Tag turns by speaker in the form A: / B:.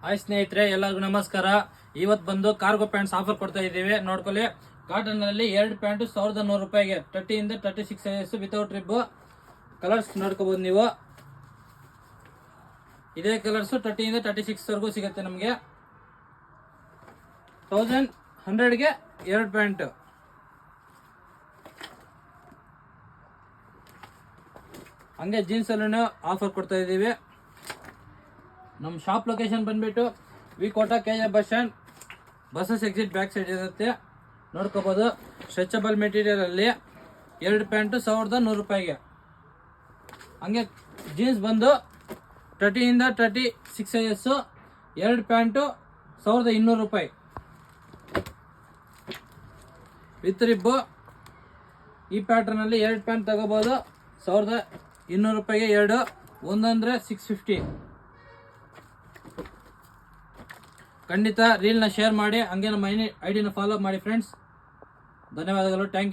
A: Hi ಸ್ನೇಹಿತರೆ, ಎಲ್ಲರಿಗೂ ನಮಸ್ಕಾರ. ಇವತ್ತು ಬಂದು ಕಾರ್ಗೋ ಪ್ಯಾಂಟ್ಸ್ ಆಫರ್ ಕೊಡ್ತಾ ಇದ್ದೀವಿ. ನೋಡ್ಕೊಳ್ಳಿ, ಕಾಟನ್ ಅಲ್ಲಿ 2 ಪ್ಯಾಂಟ್ 1100 ರೂಪಾಯಿಗೆ 30 ಇಂದ 36 ಸೈಜಸ್ ವಿತೌಟ್ ರಿಬ್. ಕಲರ್ಸ್ ನೋಡ್ಕೋಬಹುದು ನೀವು. ಇದೇ ಕಲರ್ಸ್ 30 ಇಂದ 36 ವರೆಗೂ ಸಿಗುತ್ತೆ ನಮಗೆ. 1100ಗೆ 2 ಪ್ಯಾಂಟ್. ಹಂಗೆ ಜೀನ್ಸ್ ಅಲ್ಲೂ ಆಫರ್ ಕೊಡ್ತಾ ಇದ್ದೀವಿ. ನಮ್ಮ ಶಾಪ್ ಲೊಕೇಶನ್ ಬಂದ್ಬಿಟ್ಟು ವಿಕೋಟ KJ bus stand, buses exit back side ಇರುತ್ತೆ. ನೋಡ್ಕೋಬಹುದು. ಸ್ಟ್ರೆಚಬಲ್ ಮೆಟೀರಿಯಲ್ ಅಲ್ಲಿ 2 ಪ್ಯಾಂಟ್ 1100 ರೂಪಾಯಿಗೆ. ಹಂಗೆ ಜೀನ್ಸ್ ಬಂದು 30 ಇಂದ 36 ಸೈಜಸ್ 2 ಪ್ಯಾಂಟು 1200 ರೂಪಾಯಿ ವಿತ್ ರಿಬ್ಬು. ಈ ಪ್ಯಾಟರ್ನ್ ಅಲ್ಲಿ 2 ಪ್ಯಾಂಟ್ ತಗೋಬಹುದು 1200 ರೂಪಾಯಿಗೆ. 2 ಒಂದಂದ್ರೆ 650. ಖಂಡಿತ ರೀಲ್ನ ಶೇರ್ ಮಾಡಿ, ಹಂಗೆ ನಮ್ಮ ಐಡಿನ ಫಾಲೋ ಮಾಡಿ ಫ್ರೆಂಡ್ಸ್. ಧನ್ಯವಾದಗಳು. Thank you.